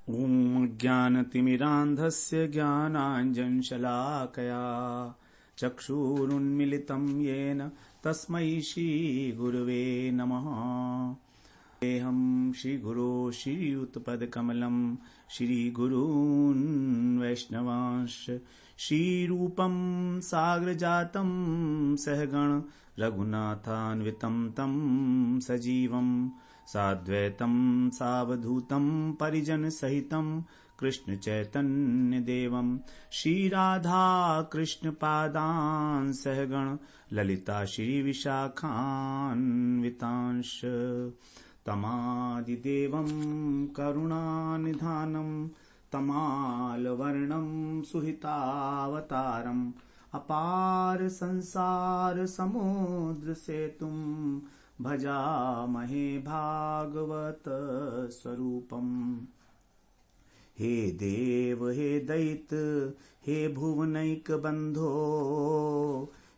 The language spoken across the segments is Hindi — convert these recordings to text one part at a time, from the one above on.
ॐ ज्ञानतिमिरान्धस्य ज्ञानाञ्जनशलाकया चक्षुरुन्मिलितं येन तस्मै श्रीगुरवे नमः। देहं श्रीगुरो श्रीयुतपदकमलं श्रीगुरून् वैष्णवांश्च श्रीरूपं साग्रजातं सहगण रघुनाथान्वितं तं सजीवं साद्वैतं सावधूतं परिजनसहितं कृष्ण चैतन्य देवं श्रीराधा कृष्ण पादान् सहगण ललिता श्री विशाखान्वितांश तमादिदेवं करुणानिधानं तमालवर्णं सुहितावतारम् अपार संसार समुद्र सेतुं भजामहे भागवत स्वरूपम्। हे देव हे दैत हे भुवनैक बंधो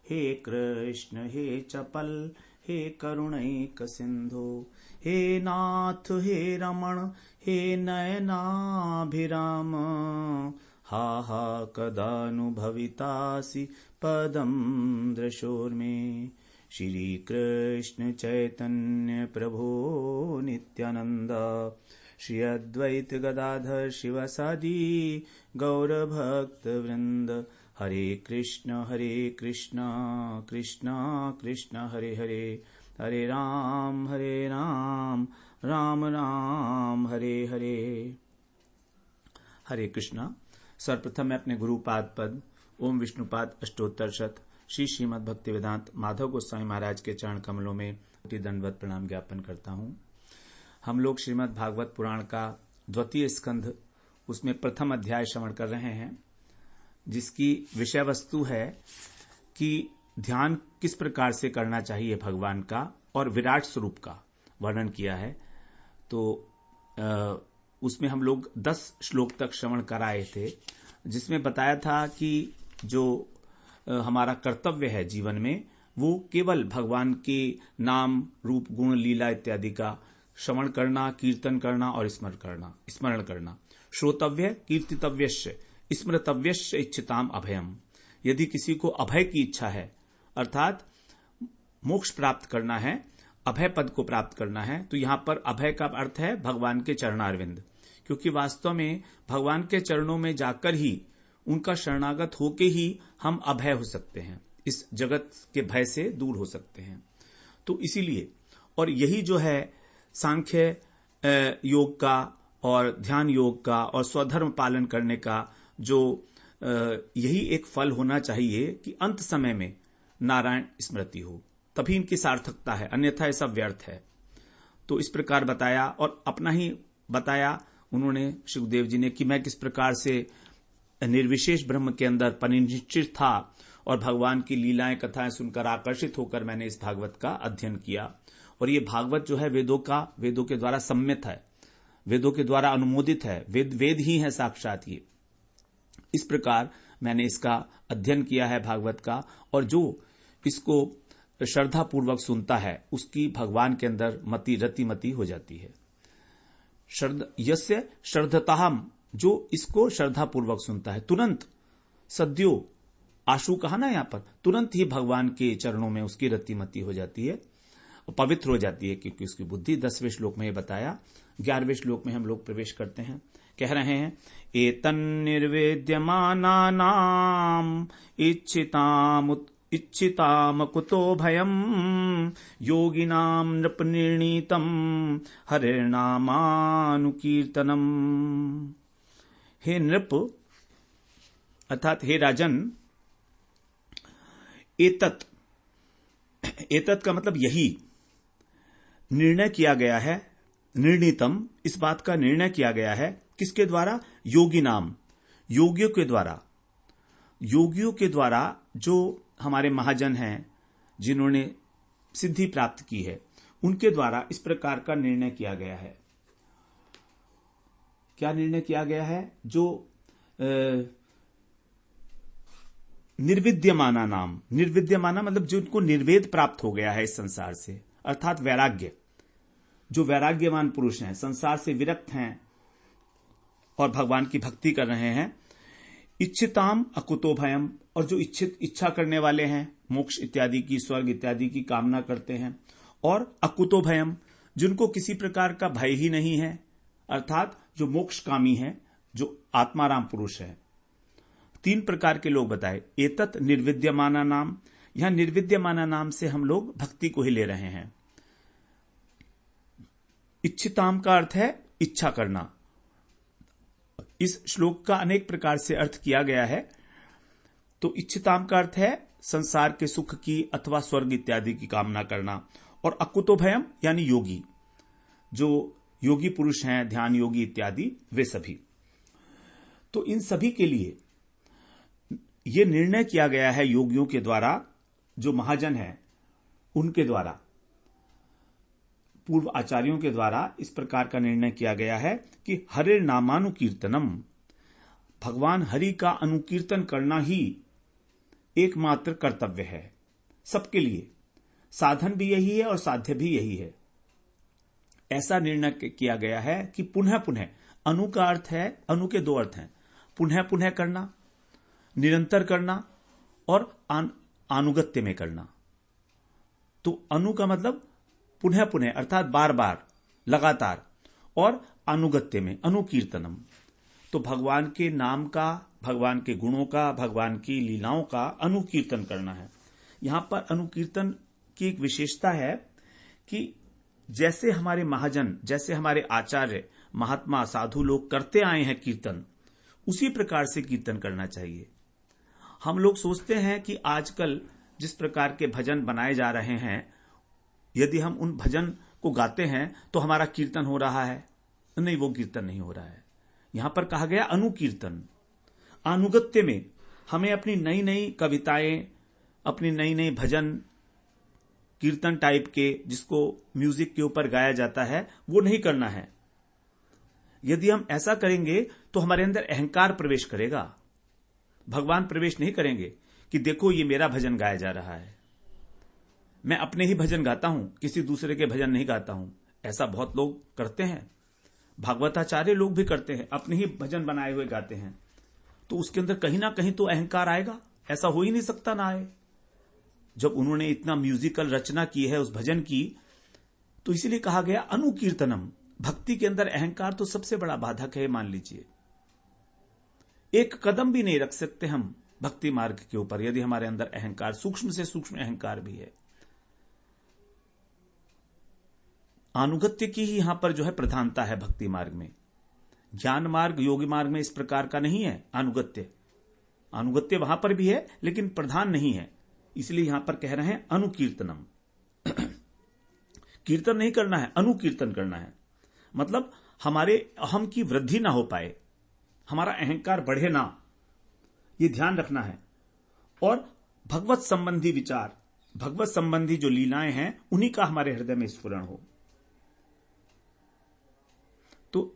हे कृष्ण हे चपल हे करुणैक सिंधो हे नाथ हे रमण हे नयनाभिराम हा हा कदानुभवितासि पदं दृशोर्मे। श्री कृष्ण चैतन्य प्रभो नित्यानंद श्री अद्वैत गदाधर शिवसादि गौरभक्त वृंद हरे कृष्ण कृष्ण कृष्ण हरे हरे हरे राम राम राम हरे हरे। हरे कृष्णा। सर्वप्रथम मैं अपने गुरुपाद पद ओम विष्णुपाद अष्टोत्तर शत श्री श्रीमद् भक्ति वेदांत माधव गोस्वामी महाराज के चरण कमलों में कोटि दंडवत प्रणाम ज्ञापन करता हूँ। हम लोग श्रीमद् भागवत पुराण का द्वितीय स्कंध उसमें प्रथम अध्याय श्रवण कर रहे हैं, जिसकी विषय वस्तु है कि ध्यान किस प्रकार से करना चाहिए भगवान का और विराट स्वरूप का वर्णन किया है। तो उसमें हम लोग 10 श्लोक तक श्रवण कराए थे, जिसमें बताया था कि जो हमारा कर्तव्य है जीवन में वो केवल भगवान के नाम रूप गुण लीला इत्यादि का श्रवण करना, कीर्तन करना और स्मरण करना। श्रोतव्य कीर्तितव्यश्च स्मृतव्यश्च इच्छिताम अभयम। यदि किसी को अभय की इच्छा है अर्थात मोक्ष प्राप्त करना है, अभय पद को प्राप्त करना है, तो यहां पर अभय का अर्थ है भगवान के चरणारविंद, क्योंकि वास्तव में भगवान के चरणों में जाकर ही उनका शरणागत होके ही हम अभय हो सकते हैं, इस जगत के भय से दूर हो सकते हैं। तो इसीलिए और यही जो है सांख्य योग का और ध्यान योग का और स्वधर्म पालन करने का जो यही एक फल होना चाहिए कि अंत समय में नारायण स्मृति हो, तभी इनकी सार्थकता है, अन्यथा ये सब व्यर्थ है। तो इस प्रकार बताया और अपना ही बताया उन्होंने सुखदेव जी ने कि मैं किस प्रकार से निर्विशेष ब्रह्म के अंदर परिनिष्ठित था और भगवान की लीलाएं कथाएं सुनकर आकर्षित होकर मैंने इस भागवत का अध्ययन किया। और ये भागवत जो है वेदों के द्वारा सम्मित है, वेदों के द्वारा अनुमोदित है, वेद ही है साक्षात ये। इस प्रकार मैंने इसका अध्ययन किया है भागवत का, और जो इसको श्रद्धा पूर्वक सुनता है उसकी भगवान के अंदर रतिमति हो जाती है। यस्य श्रद्धताहम, जो इसको श्रद्धा पूर्वक सुनता है तुरंत सद्यो आशु कहा ना, यहां पर तुरंत ही भगवान के चरणों में उसकी रतिमति हो जाती है, पवित्र हो जाती है, क्योंकि उसकी बुद्धि 10वें श्लोक में ये बताया। 11वें श्लोक में हम लोग प्रवेश करते हैं। कह रहे हैं एतन्निर्वेद्यमानानाम इच्छिताम कुतो भयम योगिनाम नृपनिर्णीतम हरिर्नामानुकीर्तनम। हे नृप अर्थात हे राजन, एतत का मतलब यही निर्णय किया गया है, निर्णीतम, इस बात का निर्णय किया गया है किसके द्वारा? योगी नाम, योगियों के द्वारा जो हमारे महाजन हैं जिन्होंने सिद्धि प्राप्त की है, उनके द्वारा इस प्रकार का निर्णय किया गया है। क्या निर्णय किया गया है? जो निर्विद्यमाना नाम, निर्विद्यमाना मतलब जिनको निर्वेद प्राप्त हो गया है इस संसार से, अर्थात वैराग्य, जो वैराग्यवान पुरुष हैं, संसार से विरक्त हैं, और भगवान की भक्ति कर रहे हैं। इच्छिताम अकुतो भयम, और जो इच्छा करने वाले हैं मोक्ष इत्यादि की, स्वर्ग इत्यादि की कामना करते हैं, और अकुतो भयम, जिनको किसी प्रकार का भय ही नहीं है, अर्थात जो मोक्ष कामी है, जो आत्माराम पुरुष है। 3 प्रकार के लोग बताए। एतत् निर्विद्यमाना नाम, यहां निर्विद्यमाना नाम से हम लोग भक्ति को ही ले रहे हैं। इच्छिताम का अर्थ है इच्छा करना। इस श्लोक का अनेक प्रकार से अर्थ किया गया है। तो इच्छिताम का अर्थ है संसार के सुख की अथवा स्वर्ग इत्यादि की कामना करना, और अकुतो भयम यानी योगी, जो योगी पुरुष हैं, ध्यान योगी इत्यादि, वे सभी। तो इन सभी के लिए यह निर्णय किया गया है योगियों के द्वारा, जो महाजन है उनके द्वारा, पूर्व आचार्यों के द्वारा इस प्रकार का निर्णय किया गया है कि हरे नामानुकीर्तनम, भगवान हरि का अनुकीर्तन करना ही एकमात्र कर्तव्य है सबके लिए। साधन भी यही है और साध्य भी यही है। ऐसा निर्णय किया गया है कि पुनः पुनः, अनु का अर्थ है, अनु के 2 अर्थ हैं, पुनः पुनः करना, निरंतर करना, और अनुगत्य में करना। तो अनु का मतलब पुनः पुनः अर्थात बार बार, लगातार, और अनुगत्य में अनुकीर्तनम, तो भगवान के नाम का, भगवान के गुणों का, भगवान की लीलाओं का अनुकीर्तन करना है। यहां पर अनुकीर्तन की एक विशेषता है कि जैसे हमारे महाजन, जैसे हमारे आचार्य, महात्मा, साधु लोग करते आए हैं कीर्तन, उसी प्रकार से कीर्तन करना चाहिए। हम लोग सोचते हैं कि आजकल जिस प्रकार के भजन बनाए जा रहे हैं, यदि हम उन भजन को गाते हैं तो हमारा कीर्तन हो रहा है। नहीं, वो कीर्तन नहीं हो रहा है। यहां पर कहा गया अनुकीर्तन। अनुगत्य में हमें अपनी नई नई कविताएं, अपनी नई नई भजन, कीर्तन टाइप के, जिसको म्यूजिक के ऊपर गाया जाता है, वो नहीं करना है। यदि हम ऐसा करेंगे तो हमारे अंदर अहंकार प्रवेश करेगा। भगवान प्रवेश नहीं करेंगे कि देखो ये मेरा भजन गाया जा रहा है, मैं अपने ही भजन गाता हूं, किसी दूसरे के भजन नहीं गाता हूं। ऐसा बहुत लोग करते हैं, भागवताचार्य लोग भी करते हैं, अपने ही भजन बनाए हुए गाते हैं। तो उसके अंदर कहीं ना कहीं तो अहंकार आएगा, ऐसा हो ही नहीं सकता ना आए। जब उन्होंने इतना म्यूजिकल रचना की है उस भजन की, तो इसीलिए कहा गया अनुकीर्तनम। भक्ति के अंदर अहंकार तो सबसे बड़ा बाधक है, मान लीजिए। एक कदम भी नहीं रख सकते हम भक्ति मार्ग के ऊपर यदि हमारे अंदर अहंकार, सूक्ष्म से सूक्ष्म अहंकार भी है। अनुगत्य की ही यहां पर जो है प्रधानता है भक्ति मार्ग में। ज्ञान मार्ग, योगी मार्ग में इस प्रकार का नहीं है अनुगत्य। अनुगत्य वहां पर भी है लेकिन प्रधान नहीं है, इसलिए यहां पर कह रहे हैं अनुकीर्तनम। कीर्तन नहीं करना है, अनुकीर्तन करना है। मतलब हमारे अहम की वृद्धि ना हो पाए, हमारा अहंकार बढ़े ना, यह ध्यान रखना है। और भगवत संबंधी विचार, भगवत संबंधी जो लीलाएं हैं, उन्हीं का हमारे हृदय में स्फुरण हो। तो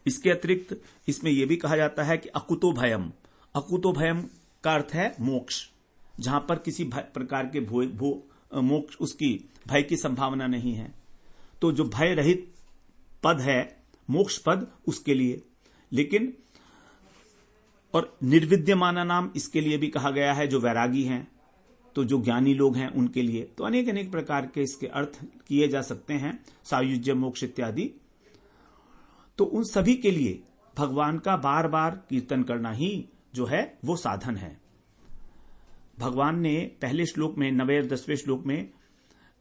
इसके अतिरिक्त इसमें यह भी कहा जाता है कि अकुतो भयम। अकुतो भयम का अर्थ है मोक्ष, जहां पर किसी प्रकार के मोक्ष, उसकी भय की संभावना नहीं है। तो जो भय रहित पद है, मोक्ष पद, उसके लिए। लेकिन और निर्विद्यमाना नाम इसके लिए भी कहा गया है, जो वैरागी हैं, तो जो ज्ञानी लोग हैं उनके लिए। तो अनेक अनेक प्रकार के इसके अर्थ किए जा सकते हैं, सायुज्य, मोक्ष इत्यादि। तो उन सभी के लिए भगवान का बार बार कीर्तन करना ही जो है वो साधन है। भगवान ने पहले श्लोक में, 9वें और 10वें श्लोक में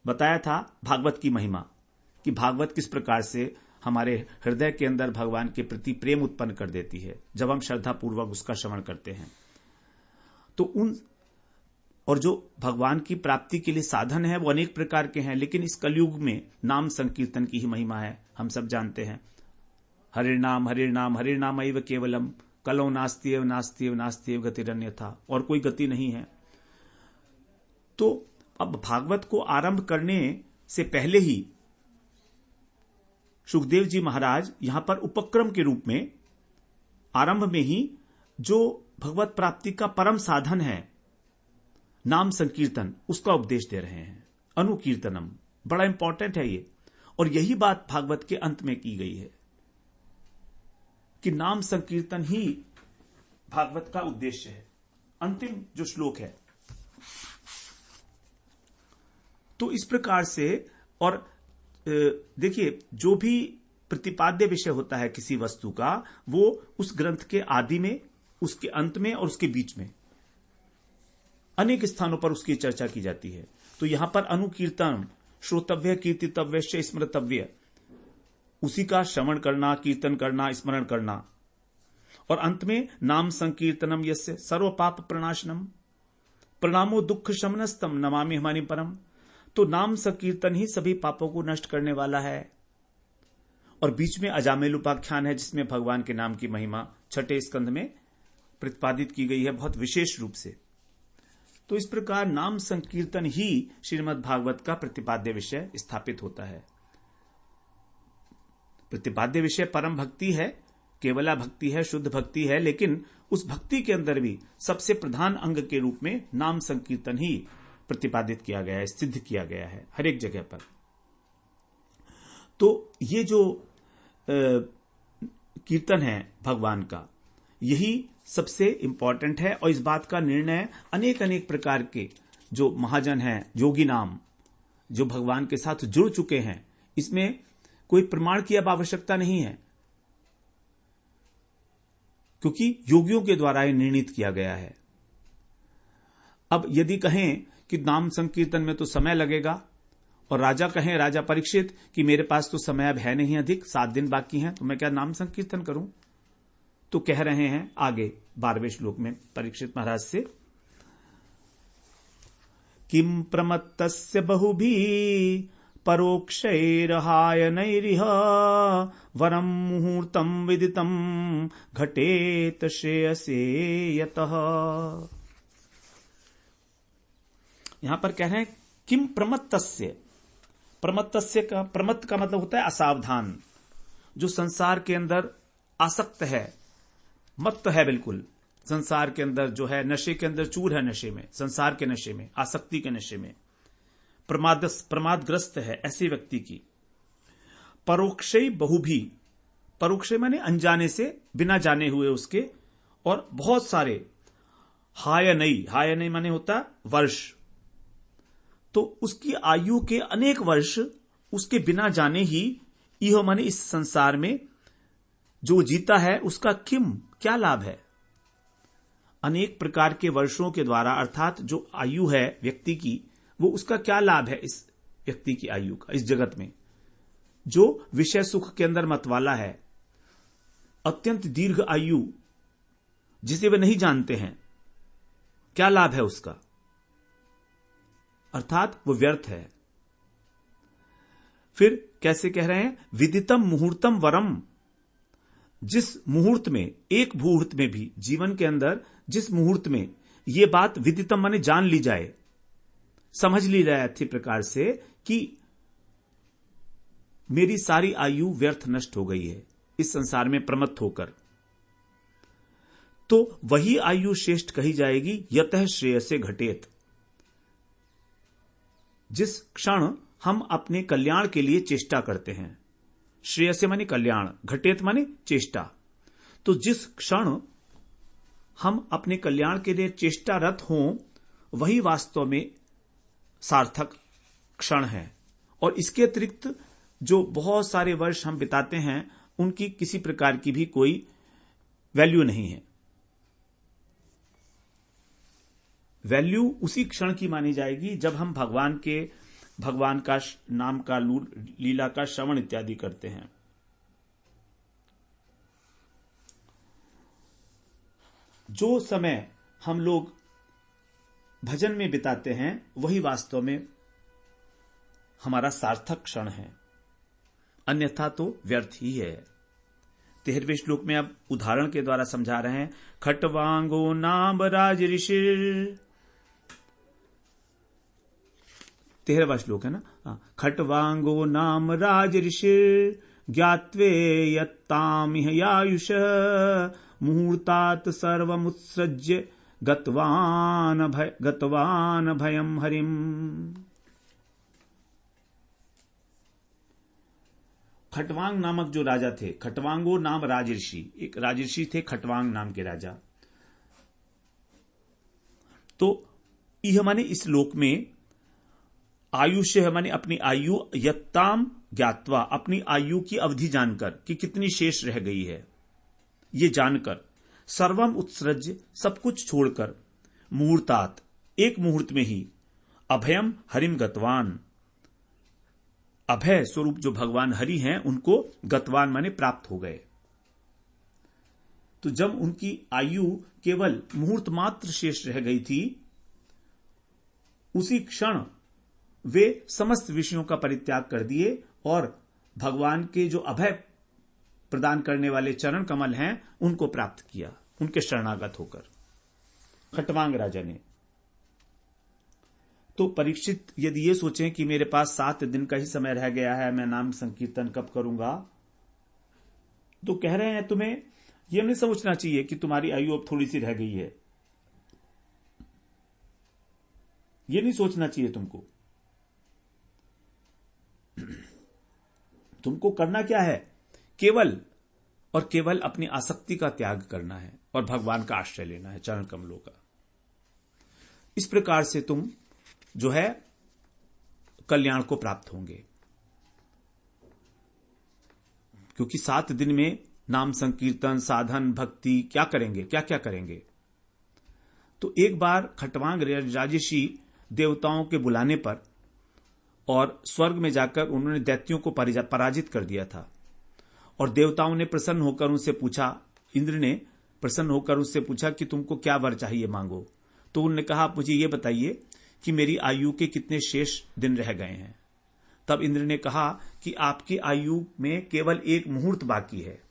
बताया था भागवत की महिमा, कि भागवत किस प्रकार से हमारे हृदय के अंदर भगवान के प्रति प्रेम उत्पन्न कर देती है जब हम श्रद्धा पूर्वक उसका श्रवण करते हैं। तो उन और जो भगवान की प्राप्ति के लिए साधन है वो अनेक प्रकार के हैं, लेकिन इस कलयुग में नाम संकीर्तन की ही महिमा है। हम सब जानते हैं, हरिर्नाम हरिर्नाम हरिर्नाम एव केवलम, कलौ नास्त्येव नास्त्येव नास्त्येव गतिरन्यथा, और कोई गति नहीं है। तो अब भागवत को आरंभ करने से पहले ही सुखदेव जी महाराज यहां पर उपक्रम के रूप में आरंभ में ही जो भगवत प्राप्ति का परम साधन है नाम संकीर्तन, उसका उपदेश दे रहे हैं। अनुकीर्तनम बड़ा इंपॉर्टेंट है ये, और यही बात भागवत के अंत में की गई है। कि नाम संकीर्तन ही भागवत का उद्देश्य है। अंतिम जो श्लोक है, तो इस प्रकार से, और देखिए, जो भी प्रतिपाद्य विषय होता है किसी वस्तु का, वो उस ग्रंथ के आदि में, उसके अंत में और उसके बीच में अनेक स्थानों पर उसकी चर्चा की जाती है। तो यहां पर अनुकीर्तन, श्रोतव्य, कीर्तितव्य, स्मृतव्य, उसी का श्रवण करना, कीर्तन करना, स्मरण करना, और अंत में नाम संकीर्तनम यस्य सर्व पाप प्रणाशनम प्रणामो दुख शमनस्तम नमामि हमानि परम। तो नाम संकीर्तन ही सभी पापों को नष्ट करने वाला है। और बीच में अजामेल उपाख्यान है, जिसमें भगवान के नाम की महिमा 6ठे स्कंध में प्रतिपादित की गई है बहुत विशेष रूप से। तो इस प्रकार नाम संकीर्तन ही श्रीमद् भागवत का प्रतिपाद्य विषय स्थापित होता है। प्रतिपाद्य विषय परम भक्ति है, केवला भक्ति है, शुद्ध भक्ति है, लेकिन उस भक्ति के अंदर भी सबसे प्रधान अंग के रूप में नाम संकीर्तन ही प्रतिपादित किया गया है, सिद्ध किया गया है हर एक जगह पर। तो ये जो कीर्तन है भगवान का, यही सबसे इंपॉर्टेंट है। और इस बात का निर्णय अनेक अनेक प्रकार के जो महाजन हैं, योगी नाम, जो भगवान के साथ जुड़ चुके हैं, इसमें कोई प्रमाण की अब आवश्यकता नहीं है, क्योंकि योगियों के द्वारा यह निर्णित किया गया है। अब यदि कहें कि नाम संकीर्तन में तो समय लगेगा, और राजा कहें, राजा परीक्षित, कि मेरे पास तो समय अब है नहीं अधिक, 7 दिन बाकी हैं, तो मैं क्या नाम संकीर्तन करूं? तो कह रहे हैं आगे 12वें श्लोक में परीक्षित महाराज से, किम प्रमत्तस्य बहुभी परोक्षैरहायनैरिह वरम मुहूर्तम विदितम घटेत श्रेयसे यतः। यहां पर कह रहे हैं किम प्रमत्तस्य। प्रमत्तस्य का, प्रमत्त का मतलब होता है असावधान, जो संसार के अंदर आसक्त है, मत्त है, बिल्कुल संसार के अंदर जो है, नशे के अंदर चूर है, नशे में, संसार के नशे में, आसक्ति के नशे में, प्रमादग्रस्त है ऐसे व्यक्ति की। परोक्षै बहुभी, परोक्षै माने अनजाने से, बिना जाने हुए उसके, और बहुत सारे, हायनई, हायनई माने होता वर्ष, तो उसकी आयु के अनेक वर्ष उसके बिना जाने ही, इहो माने इस संसार में जो जीता है उसका किम, क्या लाभ है। अनेक प्रकार के वर्षों के द्वारा, अर्थात जो आयु है व्यक्ति की, वो उसका क्या लाभ है इस व्यक्ति की आयु का, इस जगत में। जो विषय सुख के अंदर मतवाला है, अत्यंत दीर्घ आयु जिसे वे नहीं जानते हैं, क्या लाभ है उसका, अर्थात वो व्यर्थ है। फिर कैसे कह रहे हैं, विदितम मुहूर्तम वरम, जिस मुहूर्त में, एक मुहूर्त में भी, जीवन के अंदर जिस मुहूर्त में ये बात विदितम माने जान ली जाए, समझ ली जाए अच्छी प्रकार से कि मेरी सारी आयु व्यर्थ नष्ट हो गई है इस संसार में प्रमत्त होकर, तो वही आयु श्रेष्ठ कही जाएगी, यतः श्रेयसे घटेत। जिस क्षण हम अपने कल्याण के लिए चेष्टा करते हैं, श्रेयसे माने कल्याण, घटेत माने चेष्टा, तो जिस क्षण हम अपने कल्याण के लिए चेष्टारत हों, वही वास्तव में सार्थक क्षण है। और इसके अतिरिक्त जो बहुत सारे वर्ष हम बिताते हैं, उनकी किसी प्रकार की भी कोई वैल्यू नहीं है। वैल्यू उसी क्षण की मानी जाएगी जब हम भगवान का नाम का, लीला का श्रवण इत्यादि करते हैं। जो समय हम लोग भजन में बिताते हैं, वही वास्तव में हमारा सार्थक क्षण है, अन्यथा तो व्यर्थ ही है। 13वें श्लोक में अब उदाहरण के द्वारा समझा रहे हैं, खट्वांगो नाम राज ऋषि, 13वां श्लोक है ना, खट्वांगो नाम राज ऋषि ज्ञात्वे यत्तामिह यायुष मुहूर्तात् सर्वमुत्सृज्य गतवान भयम हरिम। खटवांग नामक जो राजा थे, खटवांगो नाम राजऋषि, एक राजऋषि थे खटवांग नाम के राजा। तो यह माने इस लोक में आयुष्य माने अपनी आयु यत्ताम ज्ञात्वा, अपनी आयु की अवधि जानकर कि कितनी शेष रह गई है, ये जानकर सर्वम उत्सृज्य, सब कुछ छोड़कर मुहूर्तात, एक मुहूर्त में ही अभयम हरिम गतवान, अभय स्वरूप जो भगवान हरि हैं उनको गतवान माने प्राप्त हो गए। तो जब उनकी आयु केवल मुहूर्त मात्र शेष रह गई थी, उसी क्षण वे समस्त विषयों का परित्याग कर दिए और भगवान के जो अभय प्रदान करने वाले चरण कमल हैं उनको प्राप्त किया, उनके शरणागत होकर खटवांग राजा ने। तो परीक्षित यदि ये सोचें कि मेरे पास 7 दिन का ही समय रह गया है, मैं नाम संकीर्तन कब करूंगा, तो कह रहे हैं तुम्हें यह नहीं सोचना चाहिए कि तुम्हारी आयु अब थोड़ी सी रह गई है, यह नहीं सोचना चाहिए तुमको। तुमको करना क्या है, केवल और केवल अपनी आसक्ति का त्याग करना है और भगवान का आश्रय लेना है, चरण कमलों का। इस प्रकार से तुम जो है कल्याण को प्राप्त होंगे, क्योंकि 7 दिन में नाम संकीर्तन, साधन, भक्ति क्या करेंगे, क्या क्या करेंगे। तो एक बार खटवांग राजर्षि देवताओं के बुलाने पर और स्वर्ग में जाकर उन्होंने दैत्यों को पराजित कर दिया था, और देवताओं ने प्रसन्न होकर उनसे पूछा, इंद्र ने प्रसन्न होकर उससे पूछा कि तुमको क्या वर चाहिए, मांगो। तो उन्होंने कहा, आप मुझे यह बताइए कि मेरी आयु के कितने शेष दिन रह गए हैं। तब इंद्र ने कहा कि आपकी आयु में केवल 1 मुहूर्त बाकी है।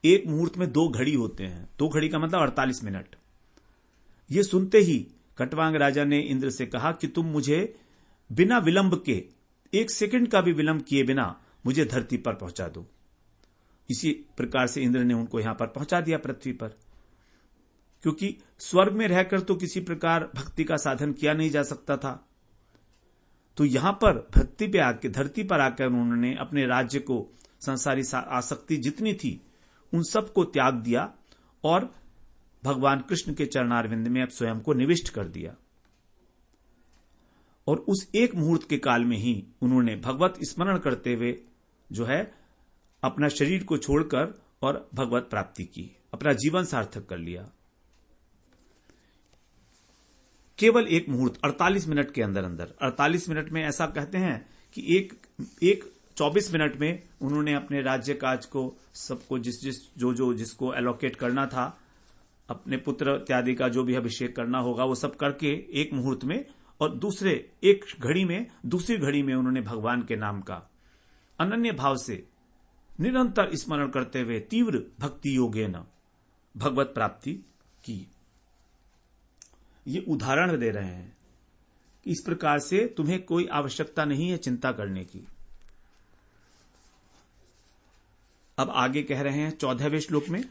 1 मुहूर्त में 2 घड़ी होते हैं, 2 घड़ी का मतलब 48 मिनट। यह सुनते ही खटवांग राजा ने इंद्र से कहा कि तुम मुझे बिना विलंब के, 1 सेकंड का भी विलंब किए बिना मुझे धरती पर पहुंचा दो। इसी प्रकार से इंद्र ने उनको यहां पर पहुंचा दिया पृथ्वी पर, क्योंकि स्वर्ग में रहकर तो किसी प्रकार भक्ति का साधन किया नहीं जा सकता था। तो यहां पर भक्ति पे आकर, धरती पर आकर उन्होंने अपने राज्य को, संसारी आसक्ति जितनी थी उन सब को त्याग दिया और भगवान कृष्ण के चरणारविंद में अब स्वयं को निविष्ट कर दिया। और उस 1 मुहूर्त के काल में ही उन्होंने भगवत स्मरण करते हुए जो है अपना शरीर को छोड़कर और भगवत प्राप्ति की, अपना जीवन सार्थक कर लिया। केवल 1 मुहूर्त 48 मिनट के अंदर अंदर, 48 मिनट में ऐसा कहते हैं कि एक 24 मिनट में उन्होंने अपने राज्य काज को, सबको जिसको एलोकेट करना था, अपने पुत्र इत्यादि का जो भी अभिषेक करना होगा वो सब करके 1 मुहूर्त में, और दूसरी घड़ी में उन्होंने भगवान के नाम का अनन्य भाव से निरंतर स्मरण करते हुए तीव्र भक्ति योगेन भगवत प्राप्ति की। ये उदाहरण दे रहे हैं कि इस प्रकार से तुम्हें कोई आवश्यकता नहीं है चिंता करने की। अब आगे कह रहे हैं 14वें श्लोक में,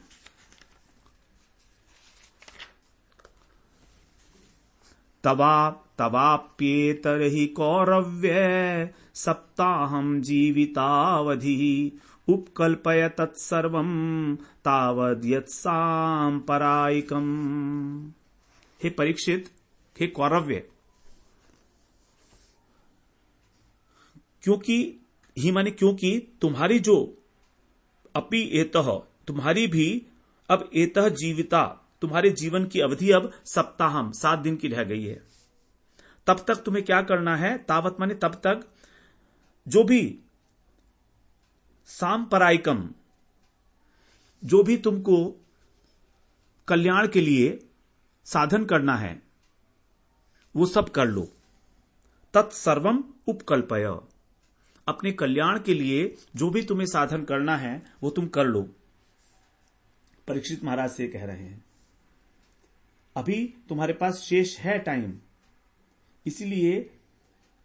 तवाप्येतर्हि कौरव्य सप्ताहं जीवितावधि उपकल्पय तत्सर्वं तावद्यत्साम्परायिकम्। हे परीक्षित, हे कौरव्य, क्योंकि तुम्हारी जो अपि एतः, तुम्हारी भी अब एतः जीविता, तुम्हारे जीवन की अवधि अब सप्ताहम 7 दिन की रह गई है। तब तक तुम्हें क्या करना है, तावत माने तब तक, जो भी सांपरायिकम, जो भी तुमको कल्याण के लिए साधन करना है वो सब कर लो। तत्सर्वम उपकल्पय, अपने कल्याण के लिए जो भी तुम्हें साधन करना है वो तुम कर लो। परीक्षित महाराज से कह रहे हैं अभी तुम्हारे पास शेष है टाइम, इसलिए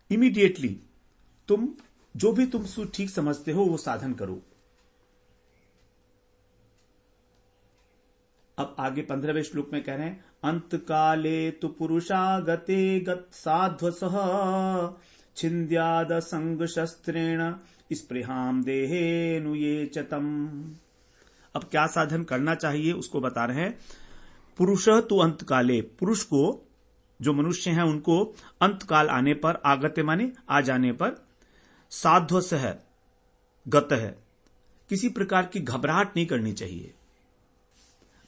इमीडिएटली तुम जो भी तुम ठीक समझते हो वो साधन करो। अब आगे 15वें श्लोक में कह रहे हैं, अंतकाले तु पुरुषागते गत साध्वसः छिन्द्याद संग शस्त्रेण स्पृहाम देहेनु ये चतम। अब क्या साधन करना चाहिए उसको बता रहे हैं। पुरुषः तु अंतकाले, पुरुष को, जो मनुष्य हैं उनको अंतकाल आने पर, आगते माने आ जाने पर, साध्वसः गत है, किसी प्रकार की घबराहट नहीं करनी चाहिए,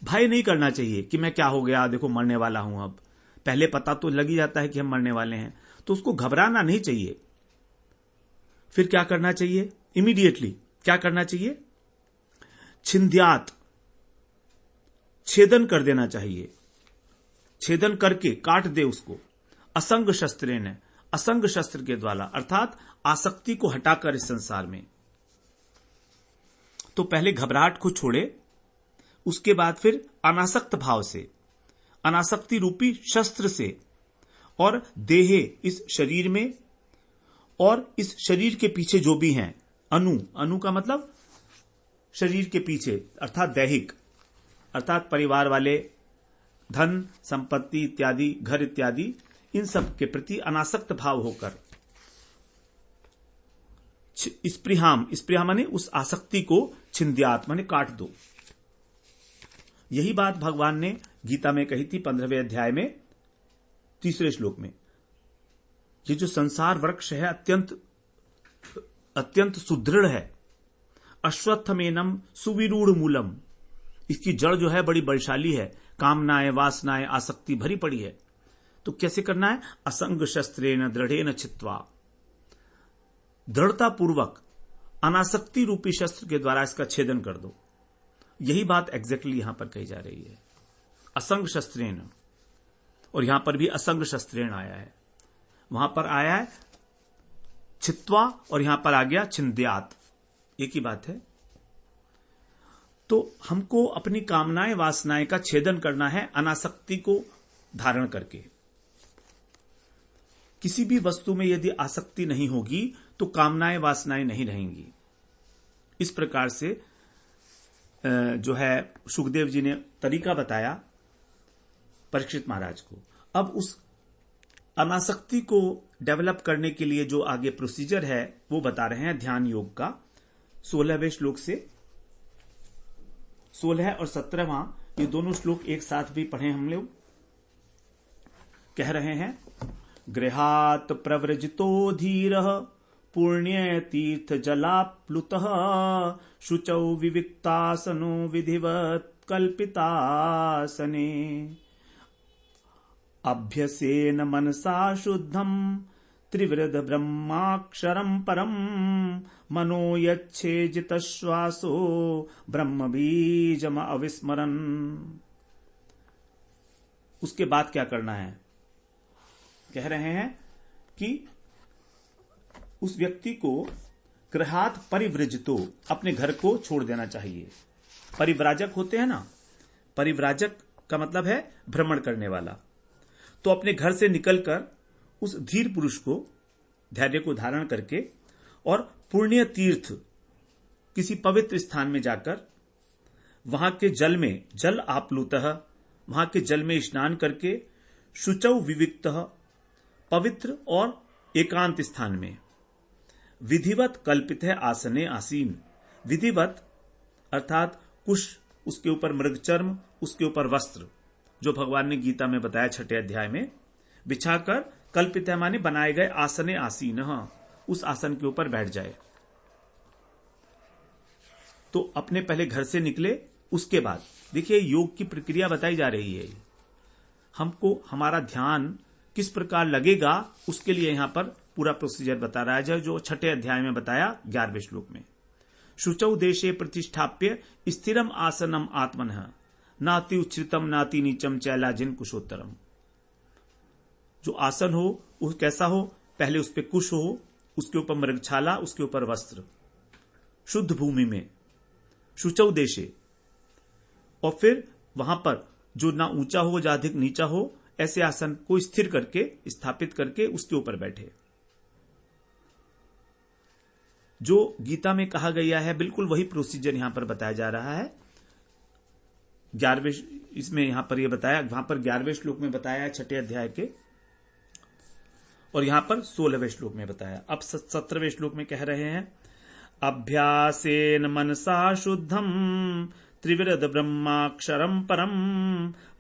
भय नहीं करना चाहिए कि मैं क्या हो गया, देखो मरने वाला हूं। अब पहले पता तो लग ही जाता है कि हम मरने वाले हैं, तो उसको घबराना नहीं चाहिए। फिर क्या करना चाहिए? इमीडिएटली क्या करना चाहिए? छिंद्यात, छेदन कर देना चाहिए, छेदन करके काट दे उसको। असंग शस्त्रेण, असंग शस्त्र के द्वारा, अर्थात आसक्ति को हटाकर इस संसार में। तो पहले घबराहट को छोड़े, उसके बाद फिर अनासक्त भाव से, अनासक्ति रूपी शस्त्र से, और देहे, इस शरीर में, और इस शरीर के पीछे जो भी हैं, अनु, अनु का मतलब शरीर के पीछे, अर्थात दैहिक, अर्थात परिवार वाले, धन संपत्ति इत्यादि, घर इत्यादि, इन सब के प्रति अनासक्त भाव होकर स्पृहाम, स्पृहा माने उस आसक्ति को छिंद्यात माने काट दो। यही बात भगवान ने गीता में कही थी 15वें अध्याय में 3रे श्लोक में। ये जो संसार वृक्ष है अत्यंत सुदृढ़ है, अश्वत्थमेनम सुविरूढ़ मूलम, इसकी जड़ जो है बड़ी बलशाली है, कामनाएं वासनाएं आसक्ति भरी पड़ी है। तो कैसे करना है? असंग शस्त्रेण दृढ़ेन छित्त्वा, दृढ़ता पूर्वक अनासक्ति रूपी शस्त्र के द्वारा इसका छेदन कर दो। यही बात एग्जैक्टली यहां पर कही जा रही है, असंग शस्त्रेण, और यहां पर भी असंग शस्त्रेण आया है, वहां पर आया है छित्त्वा और यहां पर आ गया छिंद्यात, एक ही बात है। तो हमको अपनी कामनाएं वासनाएं का छेदन करना है अनासक्ति को धारण करके। किसी भी वस्तु में यदि आसक्ति नहीं होगी तो कामनाएं वासनाएं नहीं रहेंगी। इस प्रकार से जो है सुखदेव जी ने तरीका बताया परीक्षित महाराज को। अब उस अनासक्ति को डेवलप करने के लिए जो आगे प्रोसीजर है वो बता रहे हैं ध्यान योग का। 16वें श्लोक से 16 और 17वां ये दोनों श्लोक एक साथ भी पढ़े हम लोग। कह रहे हैं, गृहात प्रव्रजितो धीरः पुण्य तीर्थ जलाप्लुतः शुचौ विविक्तासनो विधिवत् कल्पितासने अभ्यसेन मनसा शुद्धम त्रिवृद ब्रह्माक्षरम परम मनो यच्छेजित श्वासो ब्रह्म बीजम अविस्मरन। उसके बाद क्या करना है? कह रहे हैं कि उस व्यक्ति को गृहात परिव्रजितो, अपने घर को छोड़ देना चाहिए। परिव्राजक होते हैं ना, परिव्राजक का मतलब है भ्रमण करने वाला। तो अपने घर से निकलकर उस धीर पुरुष को, धैर्य को धारण करके, और पुण्य तीर्थ, किसी पवित्र स्थान में जाकर वहां के जल में, जल आप्लुतः, वहां के जल में स्नान करके, शुचौ विविक्तः, पवित्र और एकांत स्थान में, विधिवत कल्पित है आसने आसीन, विधिवत अर्थात कुश, उसके ऊपर मृगचर्म, उसके ऊपर वस्त्र, जो भगवान ने गीता में बताया 6ठे अध्याय में, बिछाकर, कल्पित है माने बनाए गए, आसने आसीन, उस आसन के ऊपर बैठ जाए। तो अपने पहले घर से निकले, उसके बाद देखिए योग की प्रक्रिया बताई जा रही है। हमको हमारा ध्यान किस प्रकार लगेगा उसके लिए यहां पर पूरा प्रोसीजर बता रहा है, जो 6ठे अध्याय में बताया 11वें श्लोक में। शुचौ देशे प्रतिष्ठाप्य स्थिरम आसनम आत्मनः नाति उच्छ्रितम नाति नीचम चैलाजिन कुशोत्तरम। जो आसन हो वो कैसा हो? पहले उस पे कुश हो, उसके ऊपर मृगछाला, उसके ऊपर वस्त्र, शुद्ध भूमि में, शुचौ देशे, और फिर वहां पर जो ना ऊंचा हो या अधिक नीचा हो, ऐसे आसन को स्थिर करके, स्थापित करके उसके ऊपर बैठे। जो गीता में कहा गया है बिल्कुल वही प्रोसीजर यहां पर बताया जा रहा है। 11वें इसमें यहां पर यह बताया, वहां पर 11वें श्लोक में बताया है 6ठे अध्याय के, और यहां पर 16वें श्लोक में बताया। अब 17वें श्लोक में कह रहे हैं, अभ्यासेन मनसा शुद्धम त्रिविरद ब्रह्माक्षरम परम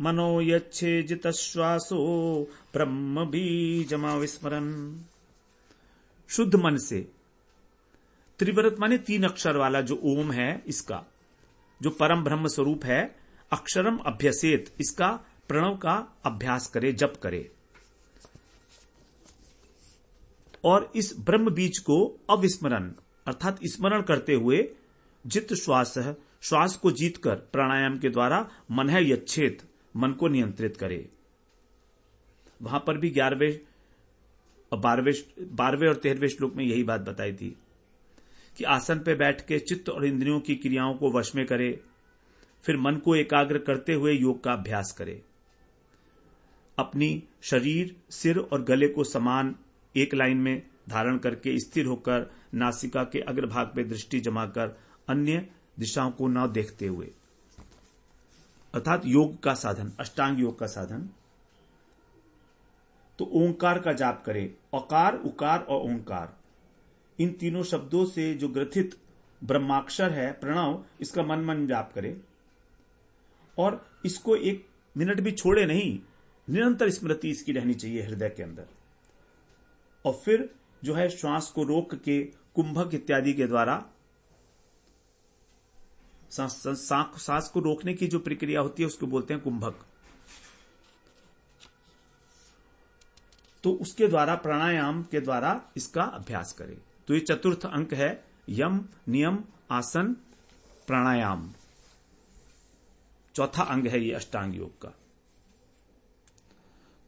मनो यच्छे जितश्वासो ब्रह्म बीजमा विस्मरन। शुद्ध मन से, त्रिव्रत माने 3 अक्षर वाला जो ओम है, इसका जो परम ब्रह्म स्वरूप है, अक्षरम अभ्यसेत, इसका प्रणव का अभ्यास करे, जप करे, और इस ब्रह्म बीज को अविस्मरण अर्थात स्मरण करते हुए जित श्वास को जीतकर प्राणायाम के द्वारा मन है यच्छेत, मन को नियंत्रित करे। वहां पर भी 11वें और 13वें श्लोक में यही बात बताई थी कि आसन पे बैठ के चित्त और इंद्रियों की क्रियाओं को वश में करे, फिर मन को एकाग्र करते हुए योग का अभ्यास करे। अपनी शरीर, सिर और गले को समान एक लाइन में धारण करके स्थिर होकर नासिका के अग्रभाग पे दृष्टि जमाकर अन्य दिशाओं को न देखते हुए, अर्थात योग का साधन, अष्टांग योग का साधन। तो ओंकार का जाप करे, अकार, उकार और ओंकार, इन तीनों शब्दों से जो ग्रथित ब्रह्माक्षर है प्रणव, इसका मन मन जाप करे और इसको 1 मिनट भी छोड़े नहीं, निरंतर स्मृति इसकी रहनी चाहिए हृदय के अंदर। और फिर जो है श्वास को रोक के कुंभक इत्यादि के द्वारा, सांस को रोकने की जो प्रक्रिया होती है उसको बोलते हैं कुंभक, तो उसके द्वारा प्राणायाम के द्वारा इसका अभ्यास करें। तो ये चतुर्थ अंक है, यम, नियम, आसन, प्राणायाम। चौथा अंग है ये अष्टांग योग का।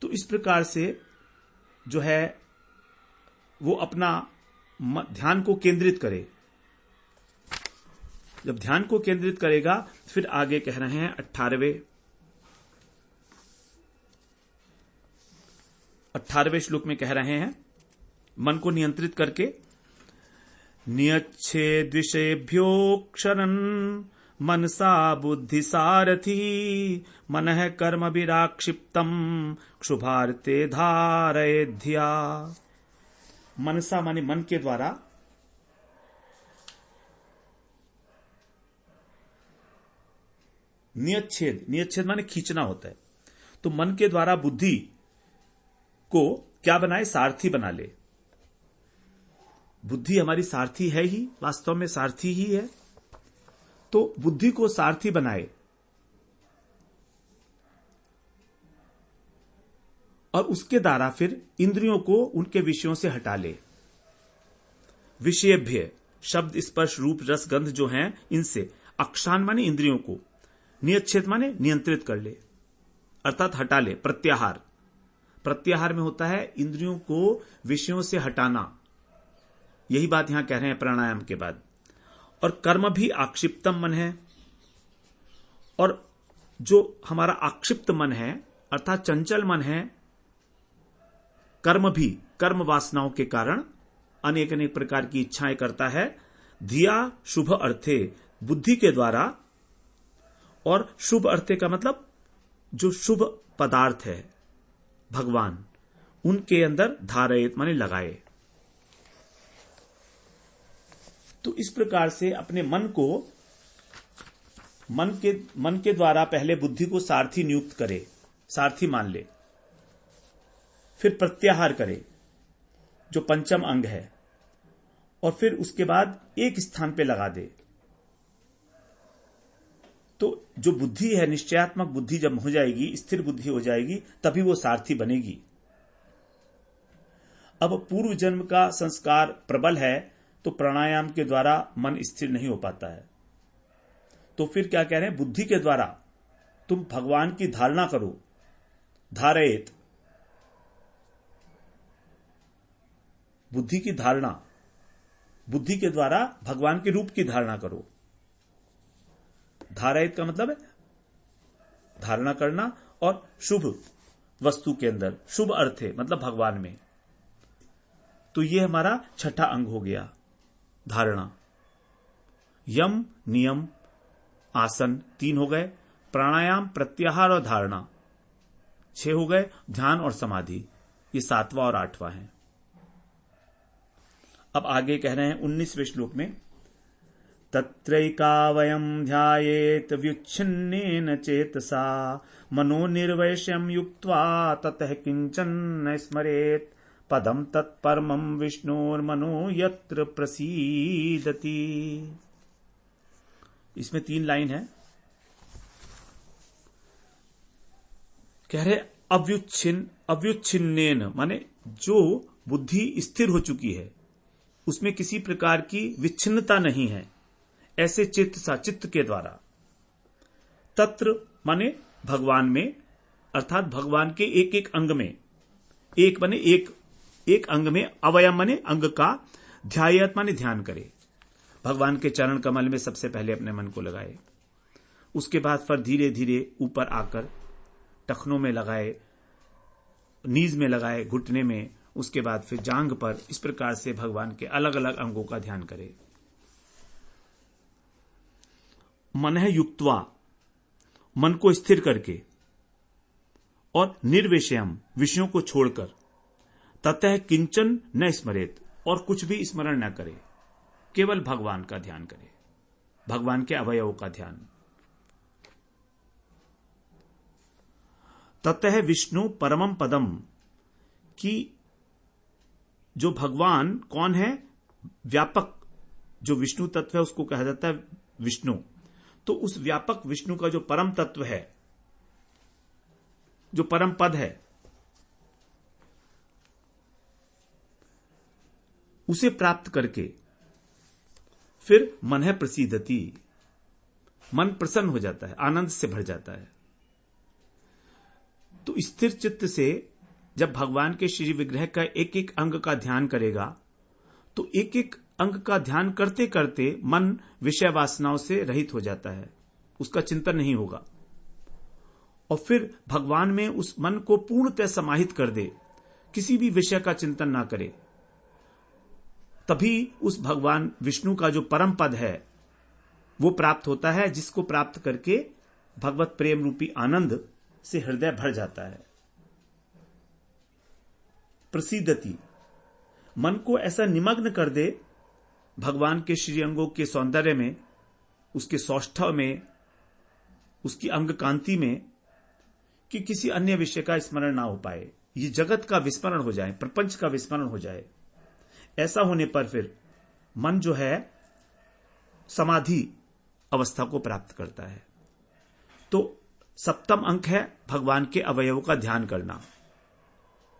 तो इस प्रकार से जो है वो अपना ध्यान को केंद्रित करे। जब ध्यान को केंद्रित करेगा, फिर आगे कह रहे हैं 18वें श्लोक में कह रहे हैं, मन को नियंत्रित करके नियच्छेद विषयेभ्योक्षरन् मनसा बुद्धि सारथी मनः कर्म विराक्षिप्तम क्षुभार्ते धारयेध्या। मनसा माने मन के द्वारा, नियच्छेद माने खींचना होता है। तो मन के द्वारा बुद्धि को क्या बनाए, सारथी बना ले। बुद्धि हमारी सारथी है ही, वास्तव में सारथी ही है। तो बुद्धि को सारथी बनाए और उसके द्वारा फिर इंद्रियों को उनके विषयों से हटा ले। विषयेभ्य शब्द, स्पर्श, रूप, रस, गंध जो हैं, इनसे, अक्षान माने इंद्रियों को, नियच्छेद माने नियंत्रित कर ले, अर्थात हटा ले। प्रत्याहार, प्रत्याहार में होता है इंद्रियों को विषयों से हटाना। यही बात यहां कह रहे हैं प्राणायाम के बाद। और कर्म भी आक्षिप्तम मन है, और जो हमारा आक्षिप्त मन है अर्थात चंचल मन है, कर्म भी, कर्म वासनाओं के कारण अनेक अनेक प्रकार की इच्छाएं करता है। धिया शुभ अर्थे, बुद्धि के द्वारा, और शुभ अर्थे का मतलब जो शुभ पदार्थ है भगवान, उनके अंदर धारयेत माने लगाए। तो इस प्रकार से अपने मन को, मन के द्वारा पहले बुद्धि को सारथी नियुक्त करे, सारथी मान ले, फिर प्रत्याहार करे जो पंचम अंग है, और फिर उसके बाद एक स्थान पे लगा दे। तो जो बुद्धि है, निश्चयात्मक बुद्धि जब हो जाएगी, स्थिर बुद्धि हो जाएगी, तभी वो सारथी बनेगी। अब पूर्व जन्म का संस्कार प्रबल है तो प्राणायाम के द्वारा मन स्थिर नहीं हो पाता है। तो फिर क्या कह रहे हैं, बुद्धि के द्वारा तुम भगवान की धारणा करो, धारयेत, बुद्धि की धारणा, बुद्धि के द्वारा भगवान के रूप की धारणा करो। धारयेत का मतलब है धारणा करना, और शुभ वस्तु के अंदर, शुभ अर्थ है मतलब भगवान में। तो ये हमारा छठा अंग हो गया, धारणा। यम, नियम, आसन 3 हो गए, प्राणायाम, प्रत्याहार और धारणा 6 हो गए, ध्यान और समाधि ये 7वां और 8वां है। अब आगे कह रहे हैं 19वें श्लोक में, तत्रैकावयं ध्यायेत व्युच्छिन्नेन चेतसा मनो निर्वैश्यं युक्त्वा ततः किंचन न स्मरेत पदम तत्परमं विष्णोर्मनो यत्र प्रसीदति। इसमें 3 लाइन है। कह रहे अव्युच्छिन्नेन माने जो बुद्धि स्थिर हो चुकी है, उसमें किसी प्रकार की विच्छिन्नता नहीं है, ऐसे चित्त के द्वारा। तत्र माने भगवान में, अर्थात भगवान के एक एक अंग में, एक माने एक अंग में, अवयव माने अंग का, ध्यायत माने ध्यान करे। भगवान के चरण कमल में सबसे पहले अपने मन को लगाए, उसके बाद फिर धीरे धीरे ऊपर आकर टखनों में लगाए, नीज में लगाए, घुटने में, उसके बाद फिर जांघ पर। इस प्रकार से भगवान के अलग अलग अंगों का ध्यान करे। मन है युक्त्वा, मन को स्थिर करके, और निर्विषयम विषयों को छोड़कर, ततः किंचन न स्मरेत और कुछ भी स्मरण न करे, केवल भगवान का ध्यान करे, भगवान के अवयवों का ध्यान। ततः विष्णु परमम पदम, कि जो भगवान कौन है, व्यापक जो विष्णु तत्व है उसको कहा जाता है विष्णु। तो उस व्यापक विष्णु का जो परम तत्व है, जो परम पद है, उसे प्राप्त करके फिर मन है प्रसीदति, मन प्रसन्न हो जाता है, आनंद से भर जाता है। तो स्थिर चित्त से जब भगवान के श्री विग्रह का एक एक अंग का ध्यान करेगा, तो एक एक अंग का ध्यान करते करते मन विषय वासनाओं से रहित हो जाता है, उसका चिंतन नहीं होगा, और फिर भगवान में उस मन को पूर्णतः समाहित कर दे, किसी भी विषय का चिंतन ना करे, तभी उस भगवान विष्णु का जो परम पद है वो प्राप्त होता है, जिसको प्राप्त करके भगवत प्रेम रूपी आनंद से हृदय भर जाता है। प्रसीदति, मन को ऐसा निमग्न कर दे भगवान के श्री अंगों के सौंदर्य में, उसके सौष्ठव में, उसकी अंग कांति में, कि किसी अन्य विषय का स्मरण ना हो पाए, ये जगत का विस्मरण हो जाए, प्रपंच का विस्मरण हो जाए। ऐसा होने पर फिर मन जो है समाधि अवस्था को प्राप्त करता है। तो 7वां अंक है भगवान के अवयवों का ध्यान करना,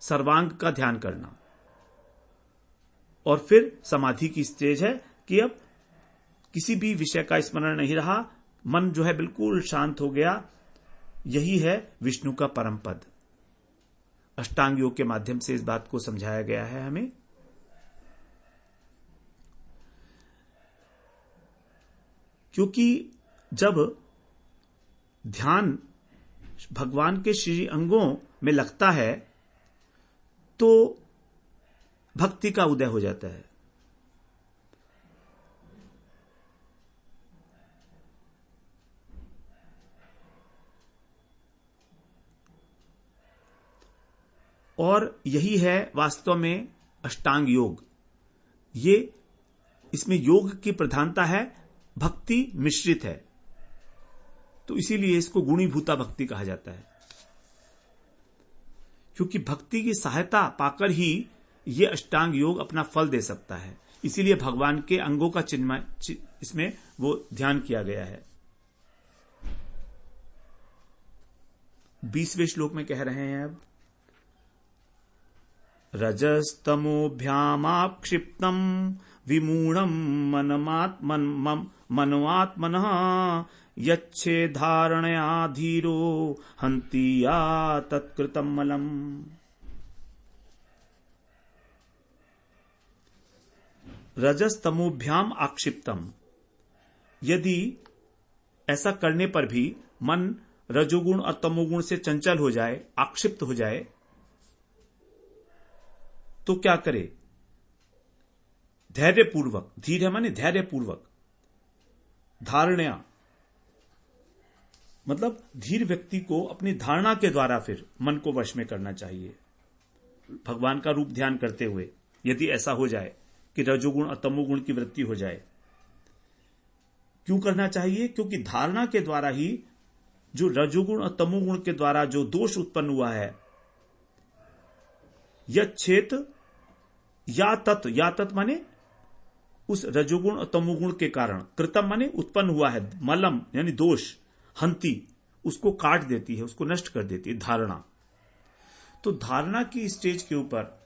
सर्वांग का ध्यान करना। और फिर समाधि की स्टेज है कि अब किसी भी विषय का स्मरण नहीं रहा, मन जो है बिल्कुल शांत हो गया। यही है विष्णु का परम पद। अष्टांग योग के माध्यम से इस बात को समझाया गया है हमें। क्योंकि जब ध्यान भगवान के श्री अंगों में लगता है तो भक्ति का उदय हो जाता है। और यही है वास्तव में अष्टांग योग। ये इसमें योग की प्रधानता है, भक्ति मिश्रित है, तो इसीलिए इसको गुणीभूता भक्ति कहा जाता है। क्योंकि भक्ति की सहायता पाकर ही ये अष्टांग योग अपना फल दे सकता है। इसीलिए भगवान के अंगों का चिन्ह इसमें वो ध्यान किया गया है। 20वें श्लोक में कह रहे हैं अब, रजस्तमोभ्यामाक्षिप्तम विमूढ़म मनवात्मनः यच्छे धारणया धीरो हन्ति या तत्कृतं मलम्। रजस्तमोभ्याम आक्षिप्तम, यदि ऐसा करने पर भी मन रजोगुण और तमोगुण से चंचल हो जाए, आक्षिप्त हो जाए, तो क्या करे? धैर्यपूर्वक, धीर है माने धैर्यपूर्वक, धारणया मतलब धीर व्यक्ति को अपनी धारणा के द्वारा फिर मन को वश में करना चाहिए, भगवान का रूप ध्यान करते हुए। यदि ऐसा हो जाए कि रजोगुण और तमोगुण की वृत्ति हो जाए, क्यों करना चाहिए? क्योंकि धारणा के द्वारा ही जो रजोगुण और तमोगुण के द्वारा जो दोष उत्पन्न हुआ है, यच्छेत या तत् माने उस रजोगुण और तमोगुण के कारण, कृतम माने उत्पन्न हुआ है, मलम यानी दोष, हंती उसको काट देती है, उसको नष्ट कर देती है धारणा। तो धारणा की स्टेज के ऊपर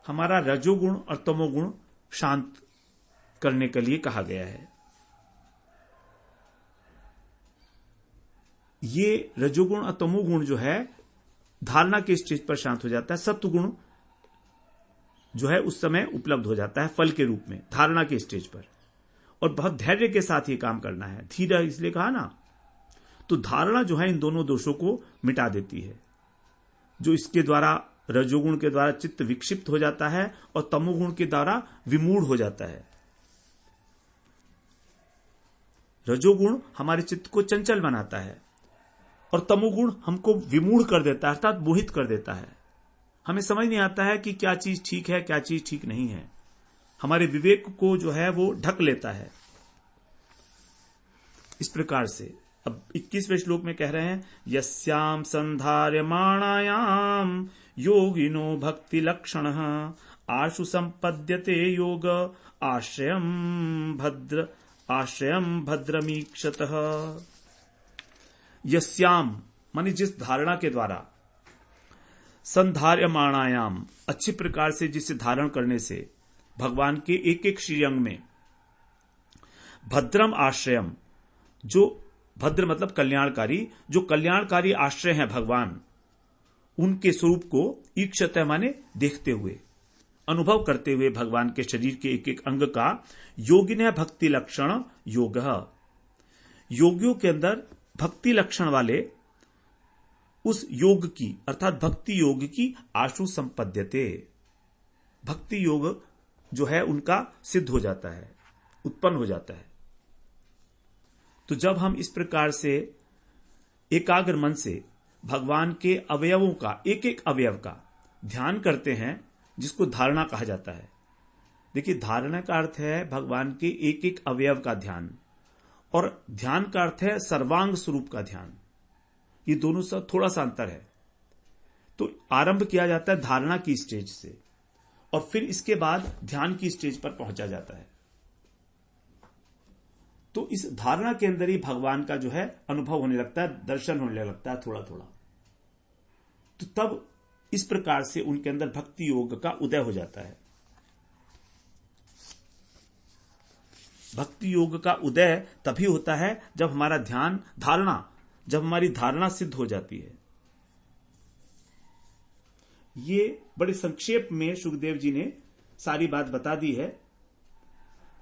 हमारा रजोगुण और तमोगुण शांत करने के लिए कहा गया है। ये रजोगुण और तमोगुण जो है धारणा के स्टेज पर शांत हो जाता है। सत्वगुण जो है उस समय उपलब्ध हो जाता है फल के रूप में धारणा के स्टेज पर, और बहुत धैर्य के साथ ये काम करना है, धीरे इसलिए कहा ना। तो धारणा जो है इन दोनों दोषों को मिटा देती है। जो इसके द्वारा रजोगुण के द्वारा चित्त विक्षिप्त हो जाता है और तमोगुण के द्वारा विमूढ़ हो जाता है। रजोगुण हमारे चित्त को चंचल बनाता है और तमोगुण हमको विमूढ़ कर देता है, अर्थात मोहित कर देता है। हमें समझ नहीं आता है कि क्या चीज ठीक है, क्या चीज ठीक नहीं है। हमारे विवेक को जो है वो ढक लेता है। इस प्रकार से अब 21वें श्लोक में कह रहे हैं, यस्याम संधार्यमाणायाम योगिनो भक्ति लक्षण आशु संपद्यते योग आश्रयम भद्रमीक्षतः। यस्याम माने जिस धारणा के द्वारा, संधार्यमाणायाम अच्छी प्रकार से जिसे धारण करने से भगवान के एक एक श्रीअंग में, भद्रम आश्रयम जो भद्र मतलब कल्याणकारी, जो कल्याणकारी आश्रय है भगवान, उनके स्वरूप को ईक्षत माने देखते हुए, अनुभव करते हुए भगवान के शरीर के एक एक अंग का योगिन भक्ति लक्षण योग। योगियों के अंदर भक्ति लक्षण वाले उस योग की अर्थात भक्ति योग की आशु संपद्यते, भक्ति योग जो है उनका सिद्ध हो जाता है, उत्पन्न हो जाता है। तो जब हम इस प्रकार से एकाग्र मन से भगवान के अवयवों का, एक एक अवयव का ध्यान करते हैं, जिसको धारणा कहा जाता है। देखिए, धारणा का अर्थ है भगवान के एक एक अवयव का ध्यान, और ध्यान का अर्थ है सर्वांग स्वरूप का ध्यान। ये दोनों से थोड़ा सा अंतर है। तो आरंभ किया जाता है धारणा की स्टेज से, और फिर इसके बाद ध्यान की स्टेज पर पहुंचा जाता है। तो इस धारणा के अंदर ही भगवान का जो है अनुभव होने लगता है, दर्शन होने लगता है थोड़ा थोड़ा। तो तब इस प्रकार से उनके अंदर भक्ति योग का उदय हो जाता है। भक्ति योग का उदय तभी होता है जब हमारा ध्यान, जब हमारी धारणा सिद्ध हो जाती है। ये बड़े संक्षेप में सुखदेव जी ने सारी बात बता दी है।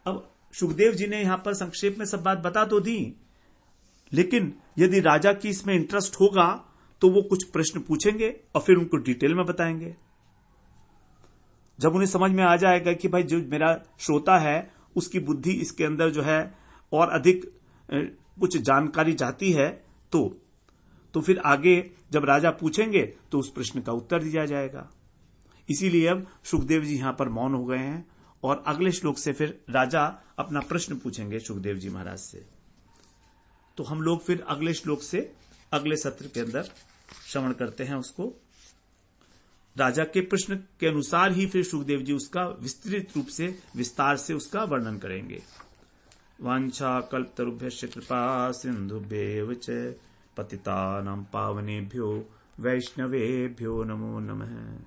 अब सुखदेव जी ने यहां पर संक्षेप में सब बात बता तो दी, लेकिन यदि राजा की इसमें इंटरेस्ट होगा तो वो कुछ प्रश्न पूछेंगे और फिर उनको डिटेल में बताएंगे। जब उन्हें समझ में आ जाएगा कि भाई जो मेरा श्रोता है उसकी बुद्धि इसके अंदर जो है और अधिक कुछ जानकारी चाहती है, तो फिर आगे जब राजा पूछेंगे तो उस प्रश्न का उत्तर दिया जाएगा। इसीलिए अब सुखदेव जी यहां पर मौन हो गए हैं, और अगले श्लोक से फिर राजा अपना प्रश्न पूछेंगे सुखदेव जी महाराज से। तो हम लोग फिर अगले श्लोक से अगले सत्र के अंदर श्रवण करते हैं उसको। राजा के प्रश्न के अनुसार ही फिर सुखदेव जी उसका विस्तृत रूप से, विस्तार से उसका वर्णन करेंगे। वांछा कल्पतरुभ्यश्च कृपा सिंधुभ्येव च पतितानां पावनेभ्यो वैष्णवेभ्यो नमो नमः।